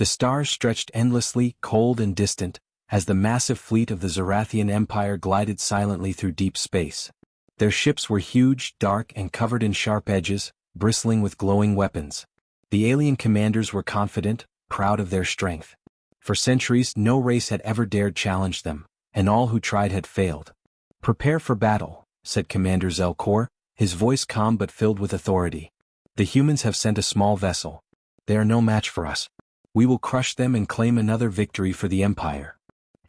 The stars stretched endlessly, cold and distant, as the massive fleet of the Zarathian Empire glided silently through deep space. Their ships were huge, dark, and covered in sharp edges, bristling with glowing weapons. The alien commanders were confident, proud of their strength. For centuries, no race had ever dared challenge them, and all who tried had failed. "Prepare for battle," said Commander Zelkor, his voice calm but filled with authority. "The humans have sent a small vessel. They are no match for us. We will crush them and claim another victory for the Empire."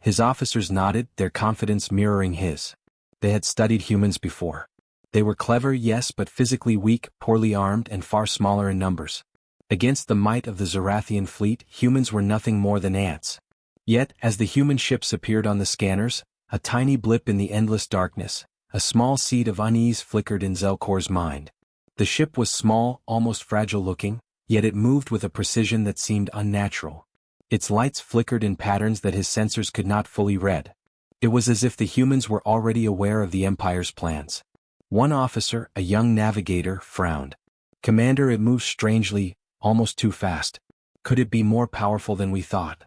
His officers nodded, their confidence mirroring his. They had studied humans before. They were clever, yes, but physically weak, poorly armed, and far smaller in numbers. Against the might of the Zarathian fleet, humans were nothing more than ants. Yet, as the human ships appeared on the scanners, a tiny blip in the endless darkness, a small seed of unease flickered in Zelkor's mind. The ship was small, almost fragile-looking, yet it moved with a precision that seemed unnatural. Its lights flickered in patterns that his sensors could not fully read. It was as if the humans were already aware of the Empire's plans. One officer, a young navigator, frowned. "Commander, it moves strangely, almost too fast. Could it be more powerful than we thought?"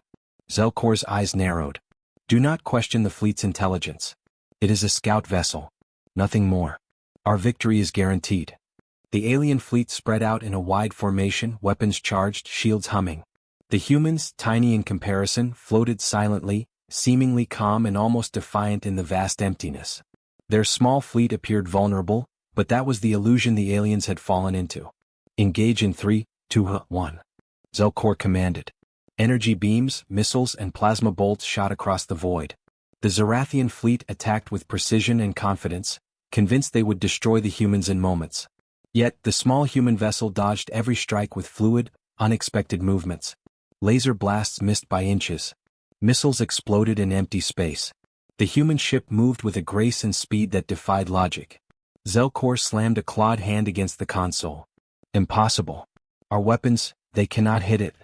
Zelkor's eyes narrowed. "Do not question the fleet's intelligence. It is a scout vessel. Nothing more. Our victory is guaranteed." The alien fleet spread out in a wide formation, weapons charged, shields humming. The humans, tiny in comparison, floated silently, seemingly calm and almost defiant in the vast emptiness. Their small fleet appeared vulnerable, but that was the illusion the aliens had fallen into. "Engage in 3, 2, 1. Zelkor commanded. Energy beams, missiles, and plasma bolts shot across the void. The Zarathian fleet attacked with precision and confidence, convinced they would destroy the humans in moments. Yet, the small human vessel dodged every strike with fluid, unexpected movements. Laser blasts missed by inches. Missiles exploded in empty space. The human ship moved with a grace and speed that defied logic. Zelkor slammed a clawed hand against the console. "Impossible. Our weapons, they cannot hit it."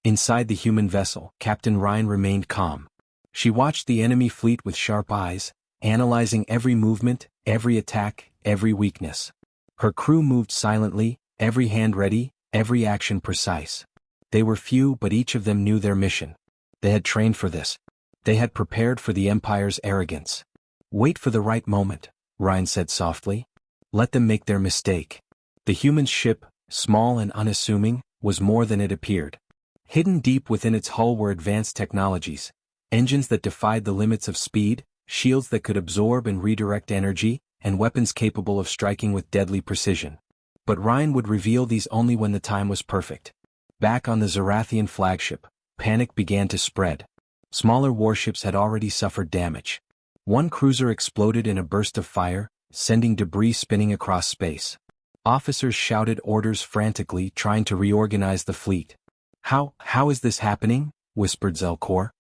Inside the human vessel, Captain Ryan remained calm. She watched the enemy fleet with sharp eyes, analyzing every movement, every attack, every weakness. Her crew moved silently, every hand ready, every action precise. They were few, but each of them knew their mission. They had trained for this. They had prepared for the Empire's arrogance. "Wait for the right moment," Ryan said softly. "Let them make their mistake." The human ship, small and unassuming, was more than it appeared. Hidden deep within its hull were advanced technologies, engines that defied the limits of speed, shields that could absorb and redirect energy, and weapons capable of striking with deadly precision. But Ryan would reveal these only when the time was perfect. Back on the Zarathian flagship, panic began to spread. Smaller warships had already suffered damage. One cruiser exploded in a burst of fire, sending debris spinning across space. Officers shouted orders frantically, trying to reorganize the fleet. How is this happening?" whispered Zelkor.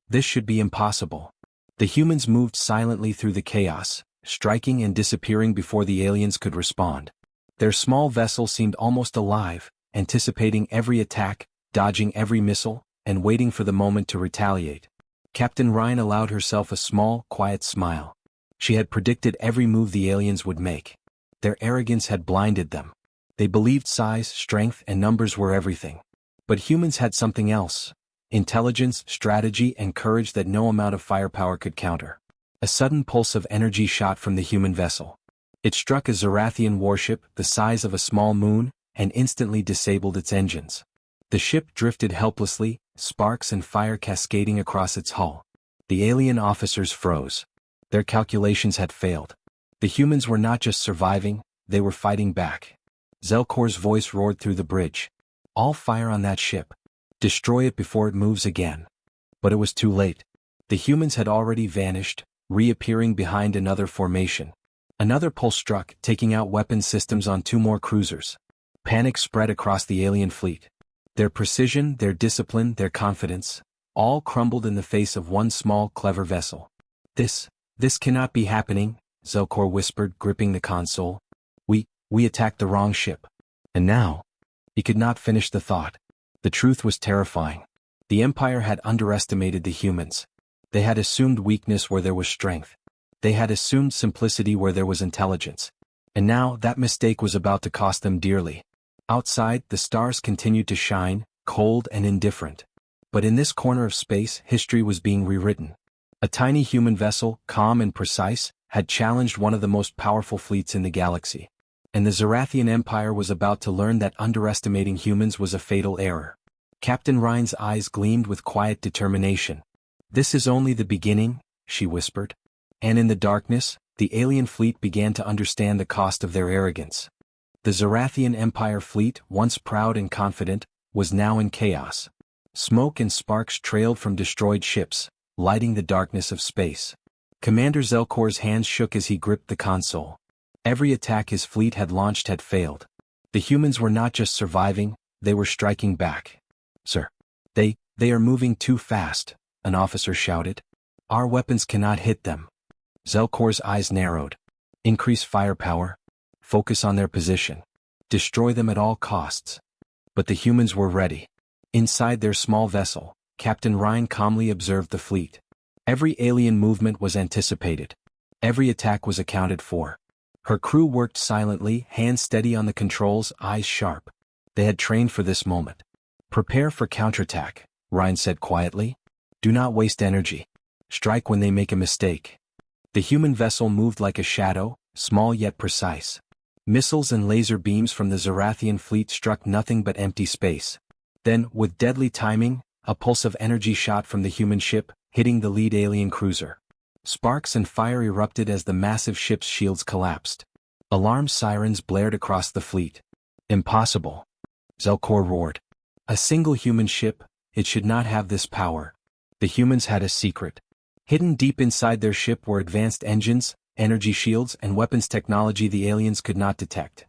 "This should be impossible." The humans moved silently through the chaos, striking and disappearing before the aliens could respond. Their small vessel seemed almost alive, anticipating every attack, dodging every missile, and waiting for the moment to retaliate. Captain Ryan allowed herself a small, quiet smile. She had predicted every move the aliens would make. Their arrogance had blinded them. They believed size, strength, and numbers were everything. But humans had something else: intelligence, strategy, and courage that no amount of firepower could counter. A sudden pulse of energy shot from the human vessel. It struck a Zarathian warship, the size of a small moon, and instantly disabled its engines. The ship drifted helplessly, sparks and fire cascading across its hull. The alien officers froze. Their calculations had failed. The humans were not just surviving, they were fighting back. Zelkor's voice roared through the bridge. "All fire on that ship. Destroy it before it moves again." But it was too late. The humans had already vanished, reappearing behind another formation. Another pulse struck, taking out weapon systems on 2 more cruisers. Panic spread across the alien fleet. Their precision, their discipline, their confidence, all crumbled in the face of one small, clever vessel. This cannot be happening," Zelkor whispered, gripping the console. We attacked the wrong ship. And now?" He could not finish the thought. The truth was terrifying. The Empire had underestimated the humans. They had assumed weakness where there was strength. They had assumed simplicity where there was intelligence. And now that mistake was about to cost them dearly. Outside, the stars continued to shine, cold and indifferent. But in this corner of space, history was being rewritten. A tiny human vessel, calm and precise, had challenged one of the most powerful fleets in the galaxy. And the Zarathian Empire was about to learn that underestimating humans was a fatal error. Captain Rhine's eyes gleamed with quiet determination. "This is only the beginning," she whispered. And in the darkness, the alien fleet began to understand the cost of their arrogance. The Zarathian Empire fleet, once proud and confident, was now in chaos. Smoke and sparks trailed from destroyed ships, lighting the darkness of space. Commander Zelkor's hands shook as he gripped the console. Every attack his fleet had launched had failed. The humans were not just surviving, they were striking back. "Sir, they are moving too fast," an officer shouted. "Our weapons cannot hit them." Zelkor's eyes narrowed. "Increase firepower. Focus on their position. Destroy them at all costs." But the humans were ready. Inside their small vessel, Captain Rhine calmly observed the fleet. Every alien movement was anticipated. Every attack was accounted for. Her crew worked silently, hands steady on the controls, eyes sharp. They had trained for this moment. "Prepare for counterattack," Rhine said quietly. "Do not waste energy. Strike when they make a mistake." The human vessel moved like a shadow, small yet precise. Missiles and laser beams from the Zarathian fleet struck nothing but empty space. Then, with deadly timing, a pulse of energy shot from the human ship, hitting the lead alien cruiser. Sparks and fire erupted as the massive ship's shields collapsed. Alarm sirens blared across the fleet. "Impossible," Zelkor roared. "A single human ship, it should not have this power." The humans had a secret. Hidden deep inside their ship were advanced engines, energy shields, and weapons technology the aliens could not detect.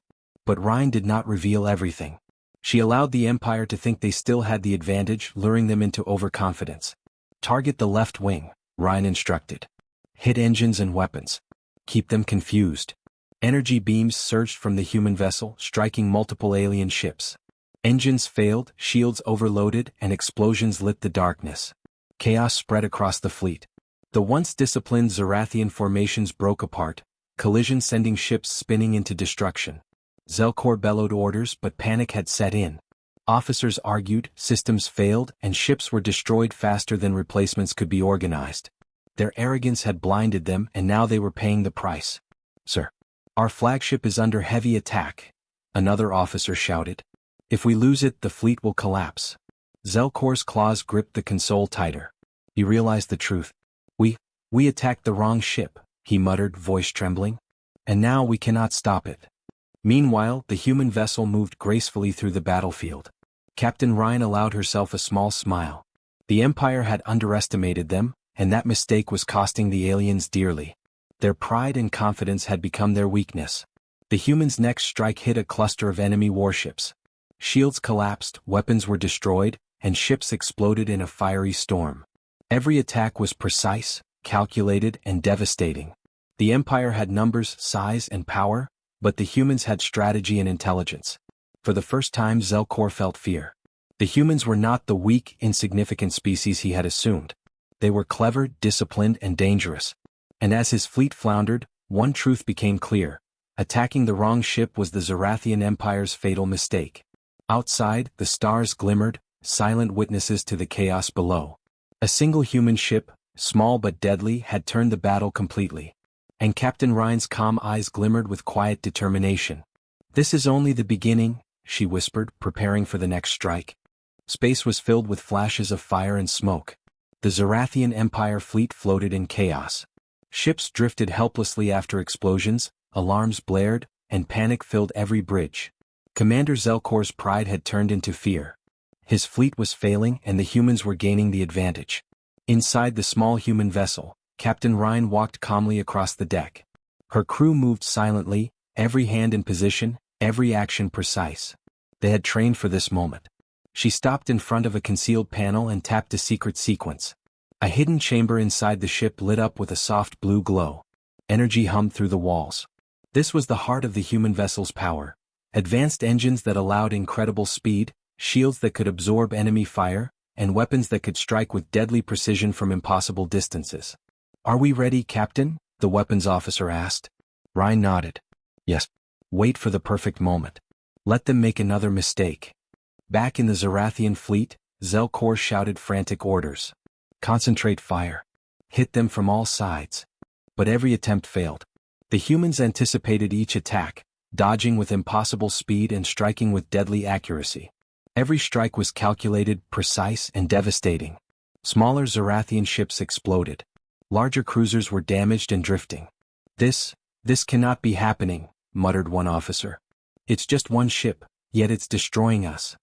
But Rhine did not reveal everything. She allowed the Empire to think they still had the advantage, luring them into overconfidence. "Target the left wing," Rhine instructed. "Hit engines and weapons. Keep them confused." Energy beams surged from the human vessel, striking multiple alien ships. Engines failed, shields overloaded, and explosions lit the darkness. Chaos spread across the fleet. The once disciplined Zarathian formations broke apart, collisions sending ships spinning into destruction. Zelkor bellowed orders, but panic had set in. Officers argued, systems failed, and ships were destroyed faster than replacements could be organized. Their arrogance had blinded them, and now they were paying the price. "Sir, our flagship is under heavy attack," another officer shouted. "If we lose it, the fleet will collapse." Zelkor's claws gripped the console tighter. He realized the truth. We attacked the wrong ship," he muttered, voice trembling. "And now we cannot stop it." Meanwhile, the human vessel moved gracefully through the battlefield. Captain Rhine allowed herself a small smile. The Empire had underestimated them, and that mistake was costing the aliens dearly. Their pride and confidence had become their weakness. The humans' next strike hit a cluster of enemy warships. Shields collapsed, weapons were destroyed, and ships exploded in a fiery storm. Every attack was precise, calculated, and devastating. The Empire had numbers, size, and power, but the humans had strategy and intelligence. For the first time, Zelkor felt fear. The humans were not the weak, insignificant species he had assumed. They were clever, disciplined, and dangerous. And as his fleet floundered, one truth became clear. Attacking the wrong ship was the Zarathian Empire's fatal mistake. Outside, the stars glimmered, silent witnesses to the chaos below. A single human ship, small but deadly, had turned the battle completely. And Captain Rhine's calm eyes glimmered with quiet determination. "This is only the beginning," she whispered, preparing for the next strike. Space was filled with flashes of fire and smoke. The Zarathian Empire fleet floated in chaos. Ships drifted helplessly after explosions, alarms blared, and panic filled every bridge. Commander Zelkor's pride had turned into fear. His fleet was failing and the humans were gaining the advantage. Inside the small human vessel, Captain Rhine walked calmly across the deck. Her crew moved silently, every hand in position, every action precise. They had trained for this moment. She stopped in front of a concealed panel and tapped a secret sequence. A hidden chamber inside the ship lit up with a soft blue glow. Energy hummed through the walls. This was the heart of the human vessel's power. Advanced engines that allowed incredible speed, shields that could absorb enemy fire, and weapons that could strike with deadly precision from impossible distances. "Are we ready, Captain?" the weapons officer asked. Rhine nodded. "Yes. Wait for the perfect moment. Let them make another mistake." Back in the Zarathian fleet, Zelkor shouted frantic orders. Concentrate fire. Hit them from all sides. But every attempt failed. The humans anticipated each attack, dodging with impossible speed and striking with deadly accuracy. Every strike was calculated, precise, and devastating. Smaller Zarathian ships exploded. Larger cruisers were damaged and drifting. This cannot be happening, muttered one officer. It's just one ship, yet it's destroying us.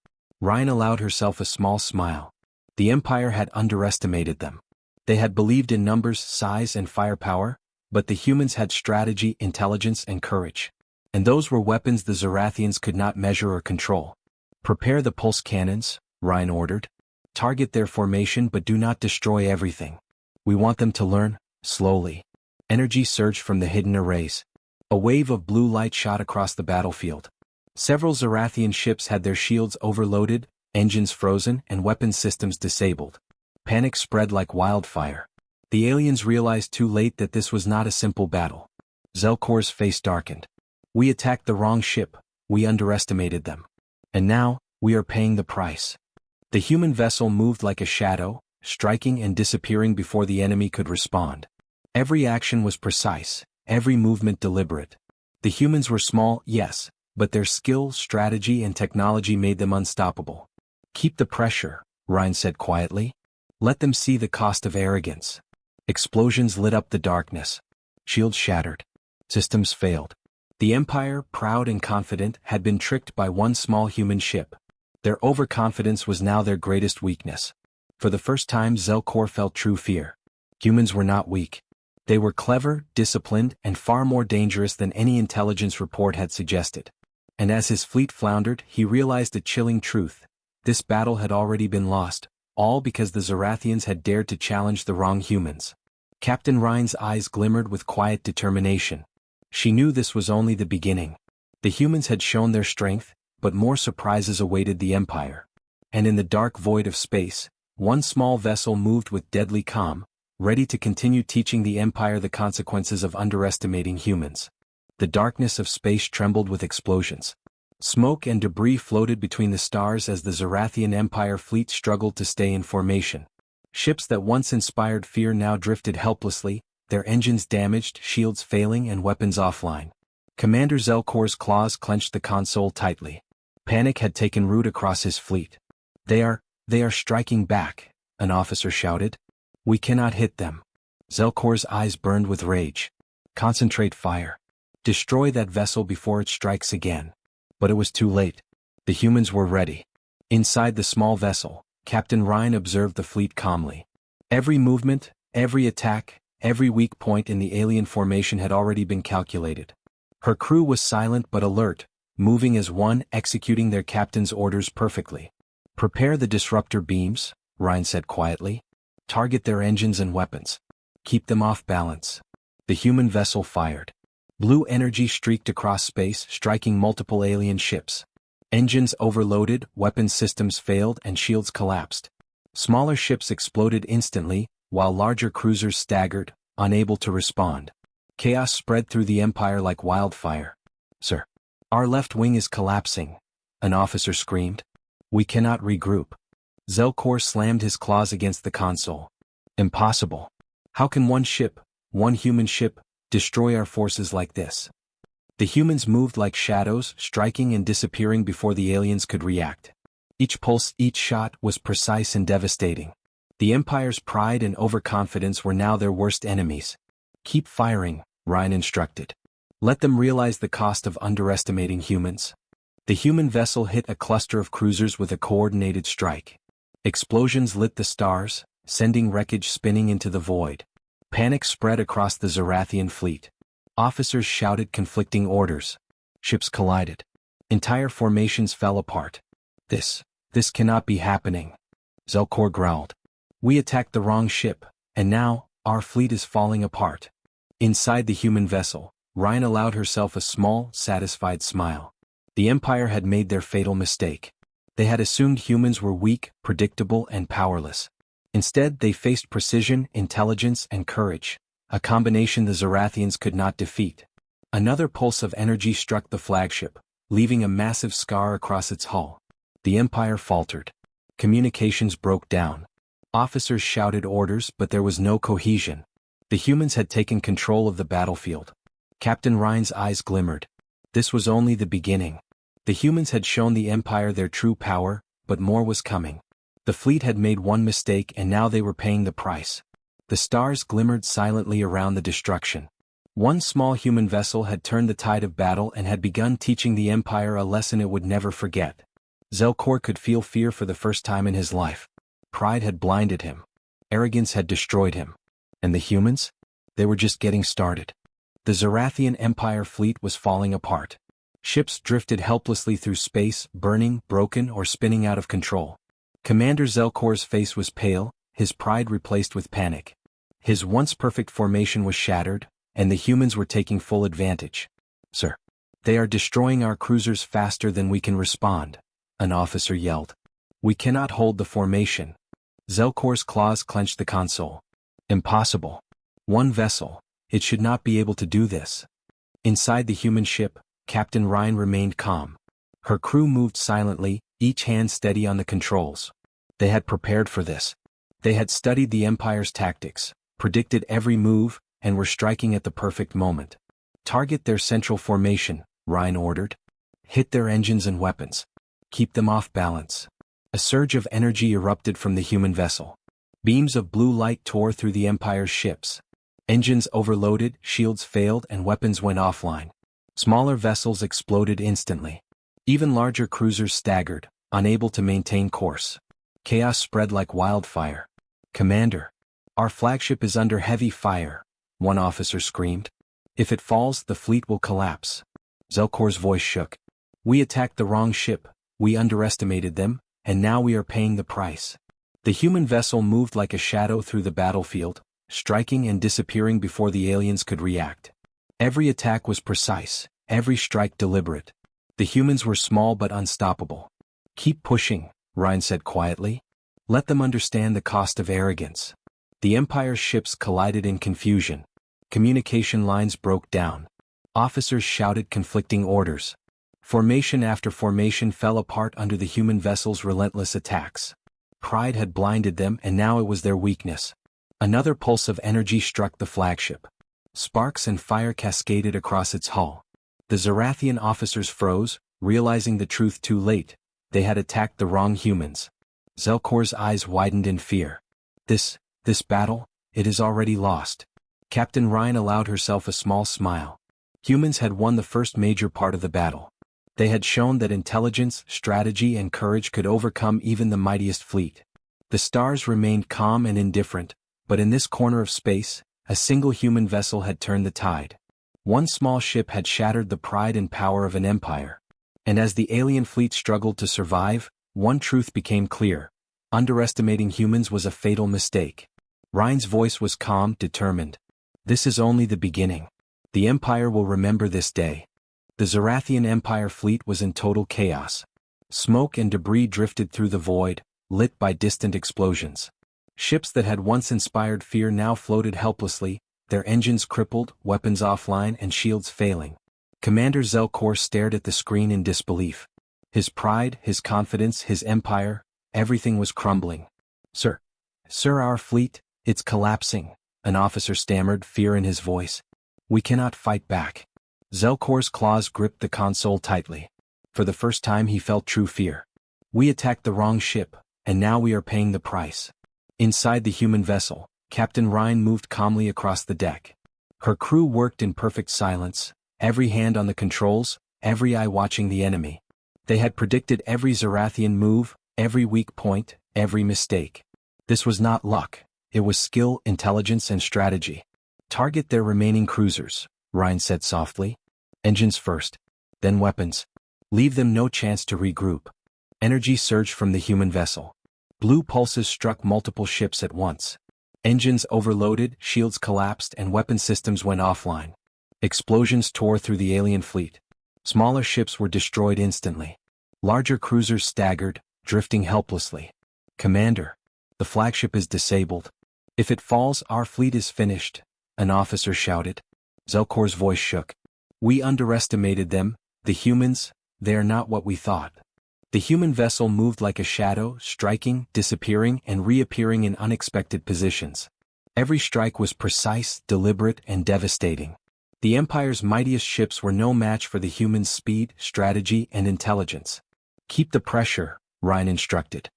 Ryan allowed herself a small smile. The Empire had underestimated them. They had believed in numbers, size, and firepower, but the humans had strategy, intelligence, and courage. And those were weapons the Zarathians could not measure or control. Prepare the pulse cannons, Ryan ordered. Target their formation but do not destroy everything. We want them to learn, slowly. Energy surged from the hidden arrays. A wave of blue light shot across the battlefield. Several Zarathian ships had their shields overloaded, engines frozen, and weapon systems disabled. Panic spread like wildfire. The aliens realized too late that this was not a simple battle. Zelkor's face darkened. We attacked the wrong ship, we underestimated them. And now, we are paying the price. The human vessel moved like a shadow, striking and disappearing before the enemy could respond. Every action was precise, every movement deliberate. The humans were small, yes, but their skill, strategy, and technology made them unstoppable. Keep the pressure, Ryan said quietly. Let them see the cost of arrogance. Explosions lit up the darkness. Shields shattered. Systems failed. The Empire, proud and confident, had been tricked by one small human ship. Their overconfidence was now their greatest weakness. For the first time, Zelkor felt true fear. Humans were not weak. They were clever, disciplined, and far more dangerous than any intelligence report had suggested. And as his fleet floundered, he realized a chilling truth. This battle had already been lost, all because the Zarathians had dared to challenge the wrong humans. Captain Ryan's eyes glimmered with quiet determination. She knew this was only the beginning. The humans had shown their strength, but more surprises awaited the Empire. And in the dark void of space, one small vessel moved with deadly calm, ready to continue teaching the Empire the consequences of underestimating humans. The darkness of space trembled with explosions. Smoke and debris floated between the stars as the Zarathian Empire fleet struggled to stay in formation. Ships that once inspired fear now drifted helplessly, their engines damaged, shields failing, and weapons offline. Commander Zelkor's claws clenched the console tightly. Panic had taken root across his fleet. They are striking back, an officer shouted. We cannot hit them. Zelkor's eyes burned with rage. Concentrate fire. Destroy that vessel before it strikes again. But it was too late. The humans were ready. Inside the small vessel, Captain Ryan observed the fleet calmly. Every movement, every attack, every weak point in the alien formation had already been calculated. Her crew was silent but alert, moving as one, executing their captain's orders perfectly. Prepare the disruptor beams, Ryan said quietly. Target their engines and weapons. Keep them off balance. The human vessel fired. Blue energy streaked across space, striking multiple alien ships. Engines overloaded, weapon systems failed, and shields collapsed. Smaller ships exploded instantly, while larger cruisers staggered, unable to respond. Chaos spread through the Empire like wildfire. Sir, our left wing is collapsing, an officer screamed. We cannot regroup. Zelkor slammed his claws against the console. Impossible. How can one ship, one human ship, destroy our forces like this? The humans moved like shadows, striking and disappearing before the aliens could react. Each pulse, each shot was precise and devastating. The Empire's pride and overconfidence were now their worst enemies. Keep firing, Ryan instructed. Let them realize the cost of underestimating humans. The human vessel hit a cluster of cruisers with a coordinated strike. Explosions lit the stars, sending wreckage spinning into the void. Panic spread across the Zarathian fleet. Officers shouted conflicting orders. Ships collided. Entire formations fell apart. This cannot be happening. Zelkor growled. We attacked the wrong ship, and now, our fleet is falling apart. Inside the human vessel, Ryan allowed herself a small, satisfied smile. The Empire had made their fatal mistake. They had assumed humans were weak, predictable, and powerless. Instead, they faced precision, intelligence, and courage, a combination the Zarathians could not defeat. Another pulse of energy struck the flagship, leaving a massive scar across its hull. The Empire faltered. Communications broke down. Officers shouted orders, but there was no cohesion. The humans had taken control of the battlefield. Captain Ryan's eyes glimmered. This was only the beginning. The humans had shown the Empire their true power, but more was coming. The fleet had made one mistake and now they were paying the price. The stars glimmered silently around the destruction. One small human vessel had turned the tide of battle and had begun teaching the Empire a lesson it would never forget. Zelkor could feel fear for the first time in his life. Pride had blinded him. Arrogance had destroyed him. And the humans? They were just getting started. The Zarathian Empire fleet was falling apart. Ships drifted helplessly through space, burning, broken, or spinning out of control. Commander Zelkor's face was pale, his pride replaced with panic. His once perfect formation was shattered, and the humans were taking full advantage. "Sir, they are destroying our cruisers faster than we can respond," an officer yelled. "We cannot hold the formation." Zelkor's claws clenched the console. "Impossible. One vessel. It should not be able to do this." Inside the human ship, Captain Ryan remained calm. Her crew moved silently, each hand steady on the controls. They had prepared for this. They had studied the Empire's tactics, predicted every move, and were striking at the perfect moment. "Target their central formation," Ryan ordered. "Hit their engines and weapons. Keep them off balance." A surge of energy erupted from the human vessel. Beams of blue light tore through the Empire's ships. Engines overloaded, shields failed, and weapons went offline. Smaller vessels exploded instantly. Even larger cruisers staggered, unable to maintain course. Chaos spread like wildfire. "Commander, our flagship is under heavy fire," one officer screamed. "If it falls, the fleet will collapse." Zelkor's voice shook. "We attacked the wrong ship, we underestimated them, and now we are paying the price." The human vessel moved like a shadow through the battlefield, striking and disappearing before the aliens could react. Every attack was precise, every strike deliberate. The humans were small but unstoppable. "Keep pushing," Ryan said quietly. "Let them understand the cost of arrogance." The Empire's ships collided in confusion. Communication lines broke down. Officers shouted conflicting orders. Formation after formation fell apart under the human vessel's relentless attacks. Pride had blinded them and now it was their weakness. Another pulse of energy struck the flagship. Sparks and fire cascaded across its hull. The Zarathian officers froze, realizing the truth too late. They had attacked the wrong humans. Zelkor's eyes widened in fear. This battle, it is already lost." Captain Ryan allowed herself a small smile. Humans had won the first major part of the battle. They had shown that intelligence, strategy, and courage could overcome even the mightiest fleet. The stars remained calm and indifferent, but in this corner of space, a single human vessel had turned the tide. One small ship had shattered the pride and power of an empire. And as the alien fleet struggled to survive, one truth became clear. Underestimating humans was a fatal mistake. Ryan's voice was calm, determined. "This is only the beginning. The Empire will remember this day." The Zarathian Empire fleet was in total chaos. Smoke and debris drifted through the void, lit by distant explosions. Ships that had once inspired fear now floated helplessly, their engines crippled, weapons offline, and shields failing. Commander Zelkor stared at the screen in disbelief. His pride, his confidence, his empire, everything was crumbling. Sir, our fleet, it's collapsing," an officer stammered, fear in his voice. "We cannot fight back." Zelkor's claws gripped the console tightly. For the first time he felt true fear. "We attacked the wrong ship, and now we are paying the price." Inside the human vessel, Captain Ryan moved calmly across the deck. Her crew worked in perfect silence, every hand on the controls, every eye watching the enemy. They had predicted every Zarathian move, every weak point, every mistake. This was not luck, it was skill, intelligence, and strategy. "Target their remaining cruisers," Ryan said softly. "Engines first, then weapons. Leave them no chance to regroup." Energy surged from the human vessel. Blue pulses struck multiple ships at once. Engines overloaded, shields collapsed, and weapon systems went offline. Explosions tore through the alien fleet. Smaller ships were destroyed instantly. Larger cruisers staggered, drifting helplessly. "Commander, the flagship is disabled. If it falls, our fleet is finished," an officer shouted. Zelkor's voice shook. "We underestimated them, the humans, they are not what we thought." The human vessel moved like a shadow, striking, disappearing, and reappearing in unexpected positions. Every strike was precise, deliberate, and devastating. The Empire's mightiest ships were no match for the humans' speed, strategy, and intelligence. "Keep the pressure," Ryan instructed.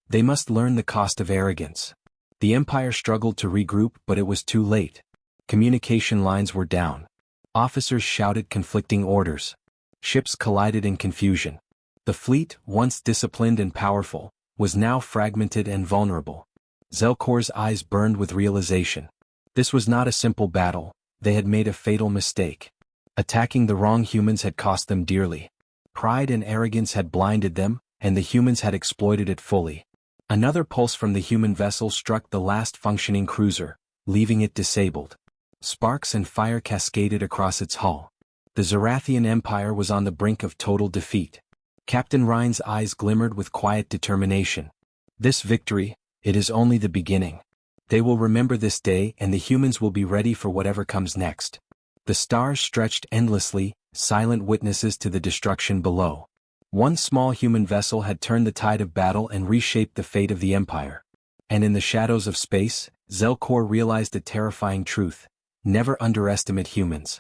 "They must learn the cost of arrogance." The Empire struggled to regroup, but it was too late. Communication lines were down. Officers shouted conflicting orders. Ships collided in confusion. The fleet, once disciplined and powerful, was now fragmented and vulnerable. Zelkor's eyes burned with realization. This was not a simple battle. They had made a fatal mistake. Attacking the wrong humans had cost them dearly. Pride and arrogance had blinded them, and the humans had exploited it fully. Another pulse from the human vessel struck the last functioning cruiser, leaving it disabled. Sparks and fire cascaded across its hull. The Zarathian Empire was on the brink of total defeat. Captain Ryan's eyes glimmered with quiet determination. "This victory, it is only the beginning. They will remember this day, and the humans will be ready for whatever comes next." The stars stretched endlessly, silent witnesses to the destruction below. One small human vessel had turned the tide of battle and reshaped the fate of the Empire. And in the shadows of space, Zelkor realized a terrifying truth: never underestimate humans.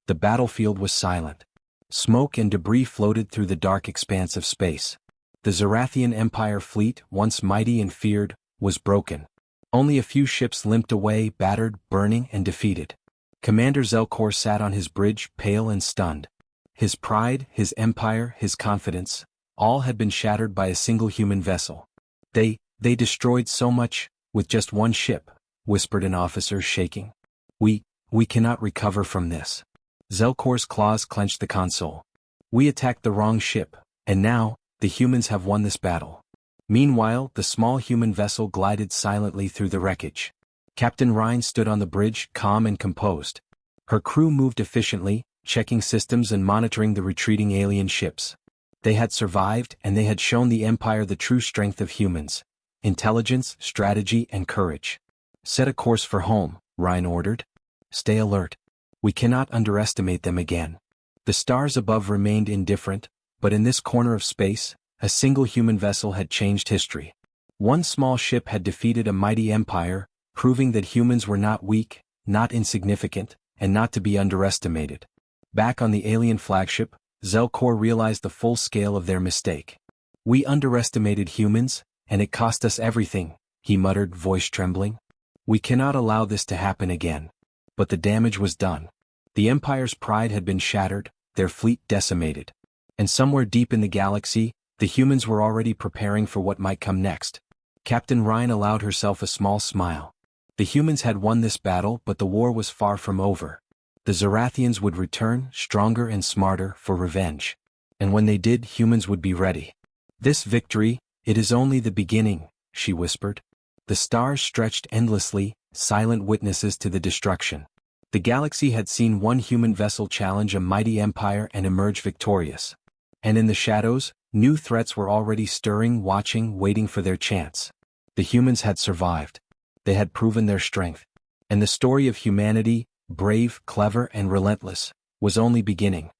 The battlefield was silent. Smoke and debris floated through the dark expanse of space. The Zarathian Empire fleet, once mighty and feared, was broken. Only a few ships limped away, battered, burning, and defeated. Commander Zelkor sat on his bridge, pale and stunned. His pride, his empire, his confidence, all had been shattered by a single human vessel. They destroyed so much, with just one ship," whispered an officer, shaking. We cannot recover from this." Zelkor's claws clenched the console. "We attacked the wrong ship, and now, the humans have won this battle." Meanwhile, the small human vessel glided silently through the wreckage. Captain Ryan stood on the bridge, calm and composed. Her crew moved efficiently, checking systems and monitoring the retreating alien ships. They had survived, and they had shown the Empire the true strength of humans: intelligence, strategy, and courage. "Set a course for home," Ryan ordered. "Stay alert. We cannot underestimate them again." The stars above remained indifferent, but in this corner of space, a single human vessel had changed history. One small ship had defeated a mighty empire, proving that humans were not weak, not insignificant, and not to be underestimated. Back on the alien flagship, Zelkor realized the full scale of their mistake. "We underestimated humans, and it cost us everything," he muttered, voice trembling. "We cannot allow this to happen again." But the damage was done. The Empire's pride had been shattered, their fleet decimated. And somewhere deep in the galaxy, the humans were already preparing for what might come next. Captain Ryan allowed herself a small smile. The humans had won this battle, but the war was far from over. The Zarathians would return, stronger and smarter, for revenge. And when they did, humans would be ready. "This victory, it is only the beginning," she whispered. The stars stretched endlessly, silent witnesses to the destruction. The galaxy had seen one human vessel challenge a mighty empire and emerge victorious. And in the shadows, new threats were already stirring, watching, waiting for their chance. The humans had survived. They had proven their strength. And the story of humanity, brave, clever, and relentless, was only beginning.